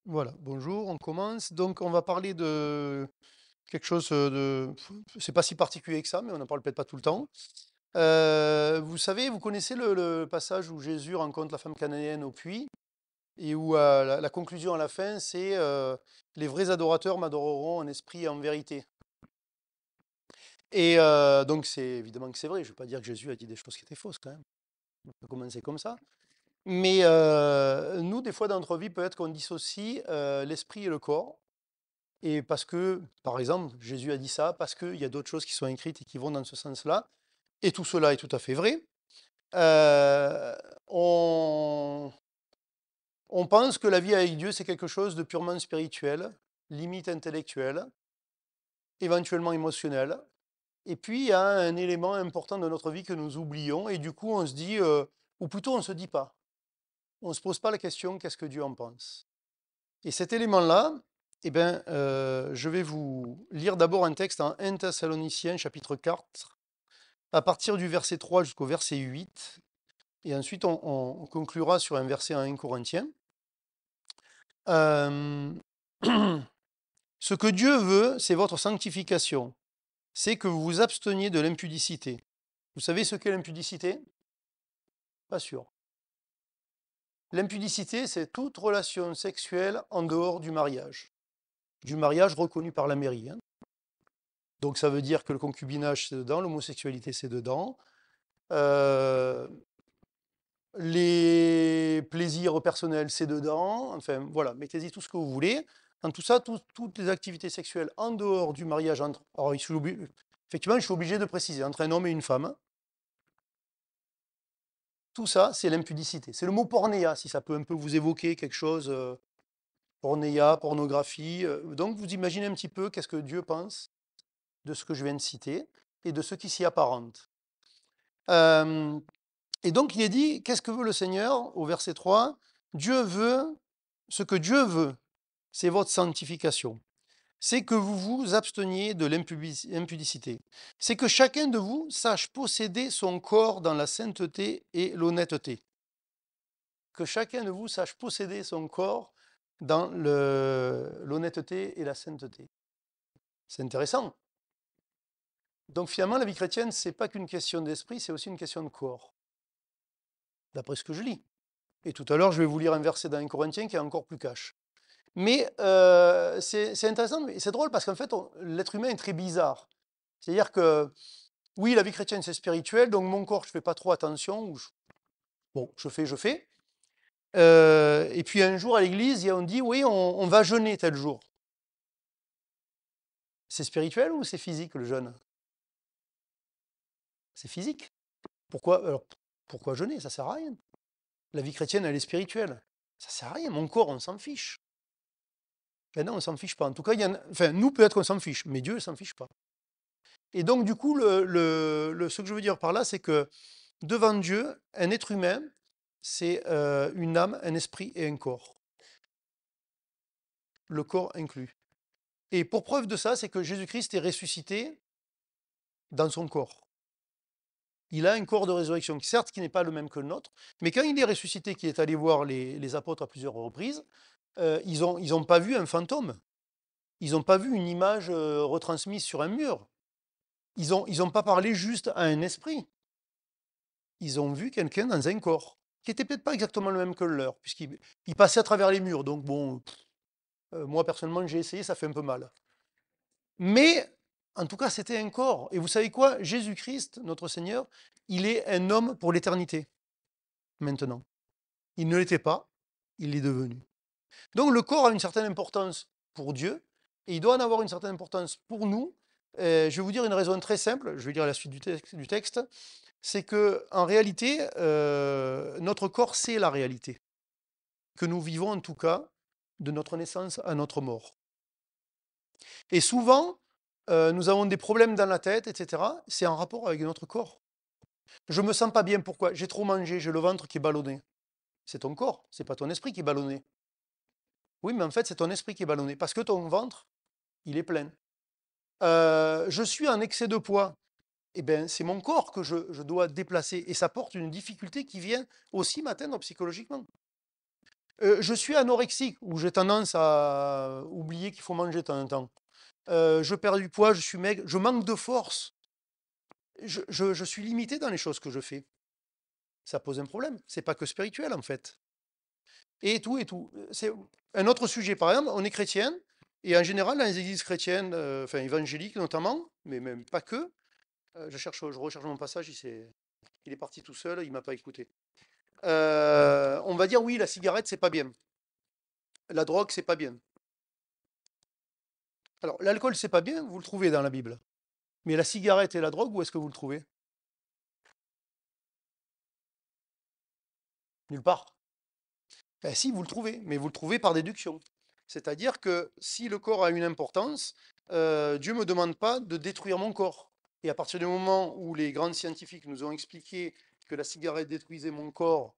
Voilà, bonjour, on commence. Donc, on va parler de quelque chose de. C'est pas si particulier que ça, mais on n'en parle peut-être pas tout le temps. Vous savez, vous connaissez le passage où Jésus rencontre la femme cananéenne au puits et où la conclusion à la fin, c'est les vrais adorateurs m'adoreront en esprit et en vérité. Et donc, c'est évidemment que c'est vrai. Je ne vais pas dire que Jésus a dit des choses qui étaient fausses quand même. On peut commencer comme ça. Mais nous, des fois, dans notre vie, peut-être qu'on dissocie l'esprit et le corps. Et parce que, par exemple, Jésus a dit ça, parce qu'il y a d'autres choses qui sont écrites et qui vont dans ce sens-là, et tout cela est tout à fait vrai, euh, on, on pense que la vie avec Dieu, c'est quelque chose de purement spirituel, limite intellectuel, éventuellement émotionnel. Et puis, il y a un élément important de notre vie que nous oublions, et du coup, on se dit, ou plutôt, on ne se dit pas. On ne se pose pas la question, qu'est-ce que Dieu en pense? Et cet élément-là, eh ben, je vais vous lire d'abord un texte en 1 Thessaloniciens, chapitre 4, à partir du verset 3 jusqu'au verset 8, et ensuite on conclura sur un verset en 1 Corinthiens. Euh, Ce que Dieu veut, c'est votre sanctification, c'est que vous vous absteniez de l'impudicité. Vous savez ce qu'est l'impudicité? Pas sûr. L'impudicité, c'est toute relation sexuelle en dehors du mariage reconnu par la mairie, hein. Donc ça veut dire que le concubinage, c'est dedans, l'homosexualité, c'est dedans. Euh, les plaisirs personnels, c'est dedans. Enfin, voilà, mettez-y tout ce que vous voulez. Dans tout ça, toutes les activités sexuelles en dehors du mariage entre. Alors, effectivement, je suis obligé de préciser, entre un homme et une femme. Tout ça, c'est l'impudicité. C'est le mot pornéa, si ça peut un peu vous évoquer quelque chose. Pornéa, pornographie. Donc, vous imaginez un petit peu qu'est-ce que Dieu pense de ce que je viens de citer et de ce qui s'y apparente. Euh, Et donc il est dit, qu'est-ce que veut le Seigneur au verset 3? Dieu veut, ce que Dieu veut, c'est votre sanctification. C'est que vous vous absteniez de l'impudicité. C'est que chacun de vous sache posséder son corps dans la sainteté et l'honnêteté. Que chacun de vous sache posséder son corps dans l'honnêteté et la sainteté. C'est intéressant. Donc finalement, la vie chrétienne, c'est pas qu'une question d'esprit, c'est aussi une question de corps, d'après ce que je lis. Et tout à l'heure, je vais vous lire un verset dans 1 Corinthiens qui est encore plus cash. Mais c'est intéressant, mais c'est drôle parce qu'en fait, l'être humain est très bizarre. C'est-à-dire que, oui, la vie chrétienne, c'est spirituel, donc mon corps, je ne fais pas trop attention. Bon, je fais. Et puis un jour, à l'église, on dit, oui, on va jeûner tel jour. C'est spirituel ou c'est physique, le jeûne? C'est physique. Pourquoi, alors, pourquoi jeûner? Ça sert à rien. La vie chrétienne, elle est spirituelle. Ça sert à rien. Mon corps, on s'en fiche. Ben non, on s'en fiche pas. En tout cas, enfin, nous, peut-être qu'on s'en fiche, mais Dieu ne s'en fiche pas. Et donc, du coup, ce que je veux dire par là, c'est que devant Dieu, un être humain, c'est une âme, un esprit et un corps. Le corps inclus. Et pour preuve de ça, c'est que Jésus-Christ est ressuscité dans son corps. Il a un corps de résurrection, certes, qui n'est pas le même que le nôtre, mais quand il est ressuscité, qu'il est allé voir les apôtres à plusieurs reprises, ils ont pas vu un fantôme. Ils n'ont pas vu une image retransmise sur un mur. Ils ont pas parlé juste à un esprit. Ils ont vu quelqu'un dans un corps, qui était peut-être pas exactement le même que le leur, puisqu'il passait à travers les murs. Donc bon, moi personnellement j'ai essayé, ça fait un peu mal. Mais en tout cas, c'était un corps. Et vous savez quoi? Jésus-Christ, notre Seigneur, il est un homme pour l'éternité, maintenant. Il ne l'était pas, il l'est devenu. Donc le corps a une certaine importance pour Dieu, et il doit en avoir une certaine importance pour nous. Je vais vous dire une raison très simple, je vais lire la suite du texte, c'est que en réalité, notre corps, c'est la réalité, que nous vivons en tout cas, de notre naissance à notre mort. Et souvent, nous avons des problèmes dans la tête, etc. C'est en rapport avec notre corps. Je me sens pas bien, pourquoi? J'ai trop mangé, j'ai le ventre qui est ballonné. C'est ton corps, c'est pas ton esprit qui est ballonné. Oui, mais en fait, c'est ton esprit qui est ballonné, parce que ton ventre, il est plein. Je suis en excès de poids. Eh bien, c'est mon corps que je dois déplacer. Et ça porte une difficulté qui vient aussi m'atteindre psychologiquement. Je suis anorexique, ou j'ai tendance à oublier qu'il faut manger de temps en temps. Je perds du poids, je suis maigre, je manque de force. Je suis limité dans les choses que je fais. Ça pose un problème. C'est pas que spirituel, en fait. Et tout, et tout. C'est un autre sujet. Par exemple, on est chrétien, et en général, dans les églises chrétiennes, enfin évangéliques notamment, mais même pas que, je recherche mon passage, il est parti tout seul, il m'a pas écouté. On va dire oui, la cigarette, c'est pas bien. La drogue, c'est pas bien. Alors, l'alcool, c'est pas bien, vous le trouvez dans la Bible. Mais la cigarette et la drogue, où est-ce que vous le trouvez? Nulle part. Ben si, vous le trouvez, mais vous le trouvez par déduction. C'est-à-dire que si le corps a une importance, Dieu ne me demande pas de détruire mon corps. Et à partir du moment où les grands scientifiques nous ont expliqué que la cigarette détruisait mon corps,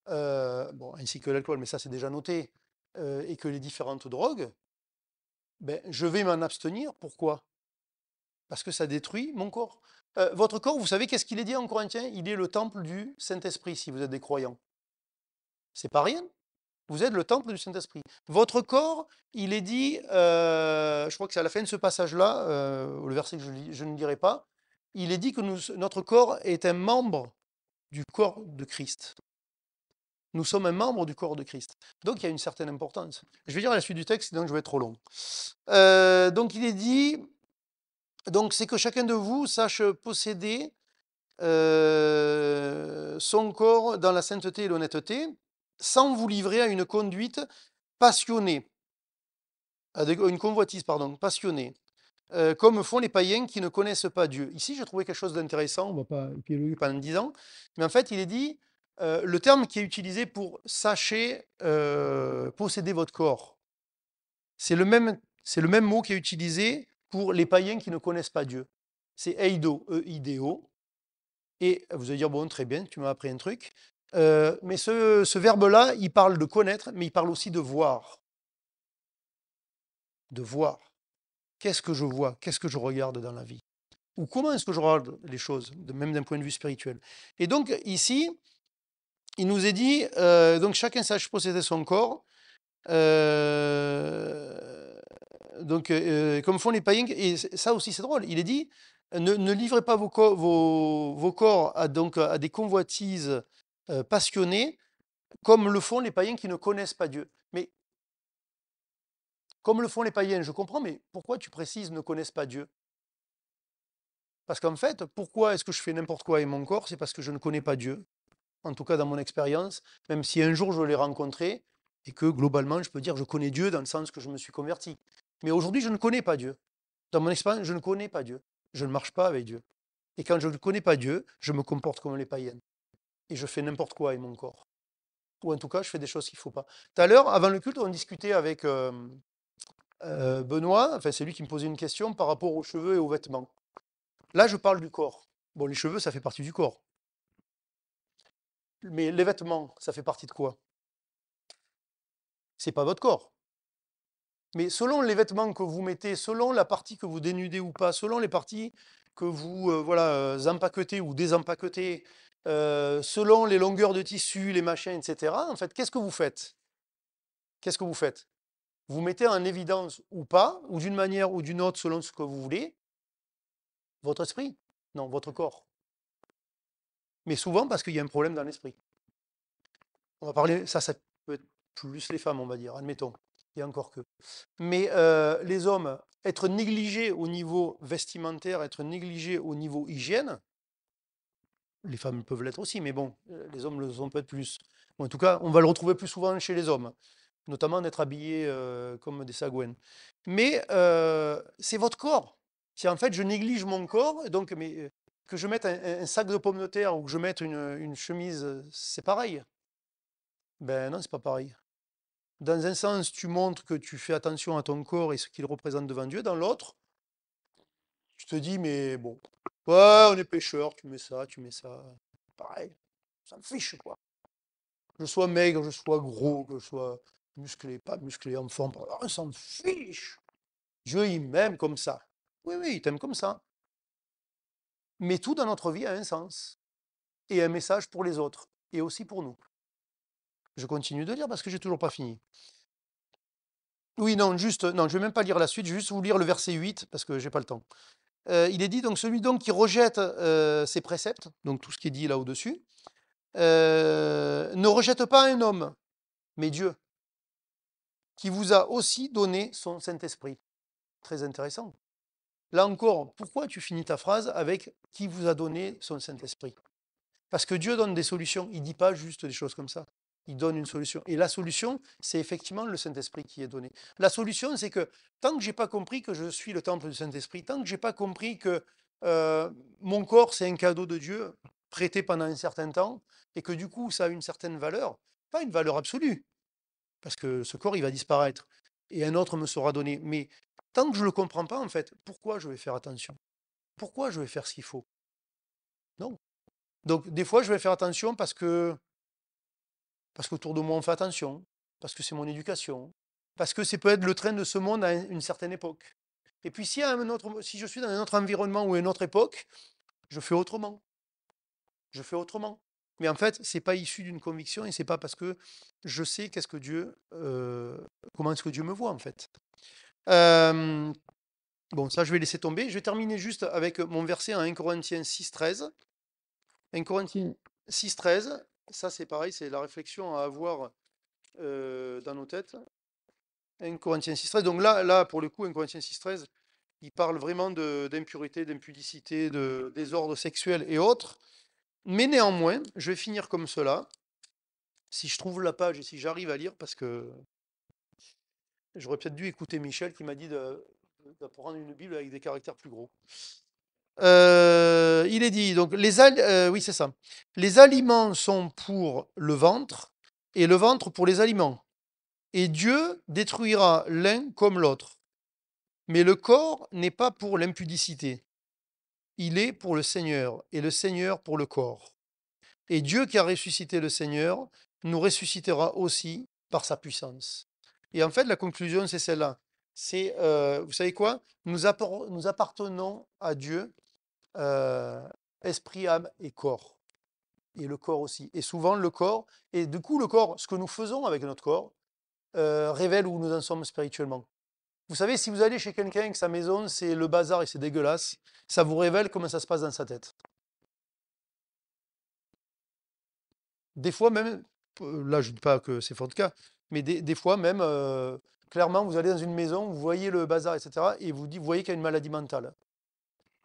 bon, ainsi que l'alcool, mais ça c'est déjà noté, et que les différentes drogues, ben, je vais m'en abstenir. Pourquoi? Parce que ça détruit mon corps. Votre corps, vous savez qu'est-ce qu'il est dit en Corinthiens? Il est le temple du Saint-Esprit, si vous êtes des croyants. C'est pas rien. Vous êtes le temple du Saint-Esprit. Votre corps, il est dit, je crois que c'est à la fin de ce passage-là, le verset que je ne dirai pas, il est dit que notre corps est un membre du corps de Christ. Nous sommes un membre du corps de Christ. Donc il y a une certaine importance. Je vais dire la suite du texte, sinon je vais être trop long. Donc il est dit, donc c'est que chacun de vous sache posséder son corps dans la sainteté et l'honnêteté, sans vous livrer à une conduite passionnée, à une convoitise, pardon, passionnée, comme font les païens qui ne connaissent pas Dieu. Ici, j'ai trouvé quelque chose d'intéressant, on ne va pas épiloguer pendant 10 ans, mais en fait, il est dit, le terme qui est utilisé pour sachez posséder votre corps, c'est le même mot qui est utilisé pour les païens qui ne connaissent pas Dieu. C'est eido, E-I-D-O. Et vous allez dire, bon, très bien, tu m'as appris un truc. Mais ce verbe-là, il parle de connaître, mais il parle aussi de voir. De voir. Qu'est-ce que je vois? Qu'est-ce que je regarde dans la vie? Ou comment est-ce que je regarde les choses, même d'un point de vue spirituel? Et donc, ici, il nous est dit, donc chacun sache posséder son corps, donc, comme font les païens, et ça aussi c'est drôle, il est dit, ne livrez pas vos corps à, donc, à des convoitises passionnées, comme le font les païens qui ne connaissent pas Dieu. Mais comme le font les païens, je comprends, mais pourquoi tu précises ne connaissent pas Dieu? Parce qu'en fait, pourquoi est-ce que je fais n'importe quoi avec mon corps? C'est parce que je ne connais pas Dieu, en tout cas dans mon expérience, même si un jour je l'ai rencontré, et que globalement, je peux dire que je connais Dieu dans le sens que je me suis converti. Mais aujourd'hui, je ne connais pas Dieu. Dans mon expérience, je ne connais pas Dieu. Je ne marche pas avec Dieu. Et quand je ne connais pas Dieu, je me comporte comme les païens. Et je fais n'importe quoi avec mon corps. Ou en tout cas, je fais des choses qu'il ne faut pas. Tout à l'heure, avant le culte, on discutait avec Benoît, enfin c'est lui qui me posait une question par rapport aux cheveux et aux vêtements. Là, je parle du corps. Bon, les cheveux, ça fait partie du corps. Mais les vêtements, ça fait partie de quoi? C'est pas votre corps. Mais selon les vêtements que vous mettez, selon la partie que vous dénudez ou pas, selon les parties que vous voilà, empaquetez ou désempaquetez, selon les longueurs de tissu, les machins, etc., en fait, qu'est-ce que vous faites? Qu'est-ce que vous faites? Vous mettez en évidence ou pas, ou d'une manière ou d'une autre, selon ce que vous voulez, votre esprit. Non, votre corps. Mais souvent parce qu'il y a un problème dans l'esprit. On va parler, ça peut être plus les femmes, on va dire, admettons. Et encore que. Mais les hommes, être négligés au niveau vestimentaire, être négligés au niveau hygiène, les femmes peuvent l'être aussi, mais bon, les hommes le sont peut-être plus. Bon, en tout cas, on va le retrouver plus souvent chez les hommes, notamment d'être habillés comme des sagouins. Mais c'est votre corps. Si en fait je néglige mon corps, donc mais, que je mette un sac de pommes de terre ou que je mette une chemise, c'est pareil. Ben non, c'est pas pareil. Dans un sens, tu montres que tu fais attention à ton corps et ce qu'il représente devant Dieu. Dans l'autre, tu te dis, mais bon, ouais, on est pécheur, tu mets ça, tu mets ça. Pareil, ça me fiche, quoi. Que je sois maigre, que je sois gros, que je sois musclé, pas musclé, en forme, on s'en fiche. Dieu, il m'aime comme ça. Oui, oui, il t'aime comme ça. Mais tout dans notre vie a un sens et un message pour les autres et aussi pour nous. Je continue de lire parce que j'ai toujours pas fini. Oui, non, juste, non, je vais même pas lire la suite, je vais juste vous lire le verset 8 parce que j'ai pas le temps. Il est dit donc celui donc qui rejette ses préceptes, donc tout ce qui est dit là au-dessus, ne rejette pas un homme, mais Dieu, qui vous a aussi donné son Saint-Esprit. Très intéressant. Là encore, pourquoi tu finis ta phrase avec qui vous a donné son Saint-Esprit? Parce que Dieu donne des solutions, il ne dit pas juste des choses comme ça. Il donne une solution. Et la solution, c'est effectivement le Saint-Esprit qui est donné. La solution, c'est que tant que je n'ai pas compris que je suis le temple du Saint-Esprit, tant que je n'ai pas compris que euh, mon corps, c'est un cadeau de Dieu, prêté pendant un certain temps, et que du coup, ça a une certaine valeur, pas une valeur absolue, parce que ce corps, il va disparaître, et un autre me sera donné. Mais tant que je ne le comprends pas, en fait, pourquoi je vais faire attention? Pourquoi je vais faire ce qu'il faut? Non. Donc, des fois, je vais faire attention parce qu'autour de moi, on fait attention, parce que c'est mon éducation, parce que c'est peut-être le train de ce monde à une certaine époque. Et puis, si je suis dans un autre environnement ou une autre époque, je fais autrement. Je fais autrement. Mais en fait, c'est pas issu d'une conviction et c'est pas parce que je sais comment est-ce que Dieu me voit, en fait. Euh, bon, ça, je vais laisser tomber. Je vais terminer juste avec mon verset en 1 Corinthiens 6,13. 1 Corinthiens 6,13, ça c'est pareil, c'est la réflexion à avoir dans nos têtes. 1 Corinthiens 6,13. Donc là, pour le coup, 1 Corinthiens 6,13, il parle vraiment d'impurité, d'impudicité, de désordre sexuel et autres. Mais néanmoins, je vais finir comme cela. Si je trouve la page et si j'arrive à lire, parce que j'aurais peut-être dû écouter Michel qui m'a dit de prendre une Bible avec des caractères plus gros. Il est dit, donc, oui, c'est ça. Les aliments sont pour le ventre et le ventre pour les aliments. Et Dieu détruira l'un comme l'autre. Mais le corps n'est pas pour l'impudicité. Il est pour le Seigneur et le Seigneur pour le corps. Et Dieu qui a ressuscité le Seigneur nous ressuscitera aussi par sa puissance. Et en fait, la conclusion, c'est celle-là. C'est, vous savez quoi? Nous appartenons à Dieu, esprit, âme et corps. Et le corps aussi. Et souvent, le corps, et du coup, le corps, ce que nous faisons avec notre corps, révèle où nous en sommes spirituellement. Vous savez, si vous allez chez quelqu'un et que sa maison, c'est le bazar et c'est dégueulasse, ça vous révèle comment ça se passe dans sa tête. Des fois même, là je ne dis pas que c'est votre cas, mais des fois même, clairement, vous allez dans une maison, vous voyez le bazar, etc., et vous voyez qu'il y a une maladie mentale.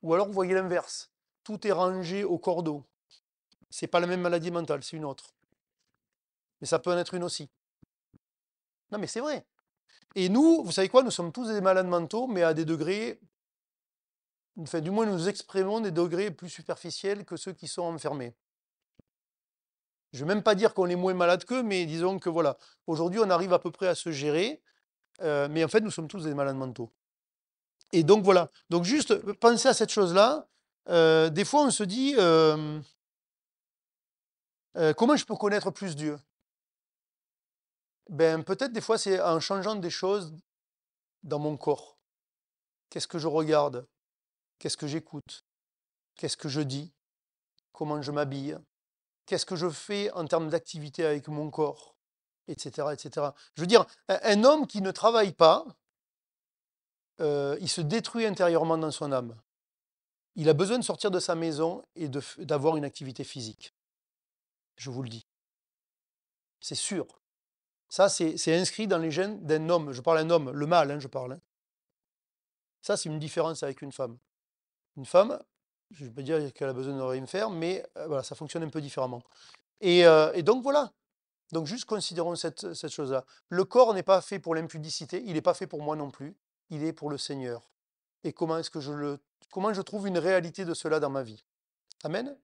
Ou alors vous voyez l'inverse. Tout est rangé au cordeau. C'est pas la même maladie mentale, c'est une autre. Mais ça peut en être une aussi. Non, mais c'est vrai. Et nous, vous savez quoi, nous sommes tous des malades mentaux, mais à des degrés, enfin, du moins nous exprimons des degrés plus superficiels que ceux qui sont enfermés. Je ne vais même pas dire qu'on est moins malade qu'eux, mais disons que voilà, aujourd'hui on arrive à peu près à se gérer, mais en fait nous sommes tous des malades mentaux. Et donc voilà, donc juste pensez à cette chose-là. Des fois on se dit, comment je peux connaître plus Dieu? Ben peut-être des fois c'est en changeant des choses dans mon corps. Qu'est-ce que je regarde? Qu'est-ce que j'écoute? Qu'est-ce que je dis? Comment je m'habille? Qu'est-ce que je fais en termes d'activité avec mon corps? Etc., etc. Je veux dire, un homme qui ne travaille pas, il se détruit intérieurement dans son âme. Il a besoin de sortir de sa maison et d'avoir une activité physique. Je vous le dis. C'est sûr. Ça, c'est inscrit dans les gènes d'un homme. Je parle d'un homme, le mâle, hein, je parle. Hein. Ça, c'est une différence avec une femme. Une femme, je peux dire qu'elle a besoin de rien faire, mais voilà, ça fonctionne un peu différemment. Et donc voilà. Donc juste considérons cette chose-là. Le corps n'est pas fait pour l'impudicité, il n'est pas fait pour moi non plus, il est pour le Seigneur. Et comment je trouve une réalité de cela dans ma vie? Amen.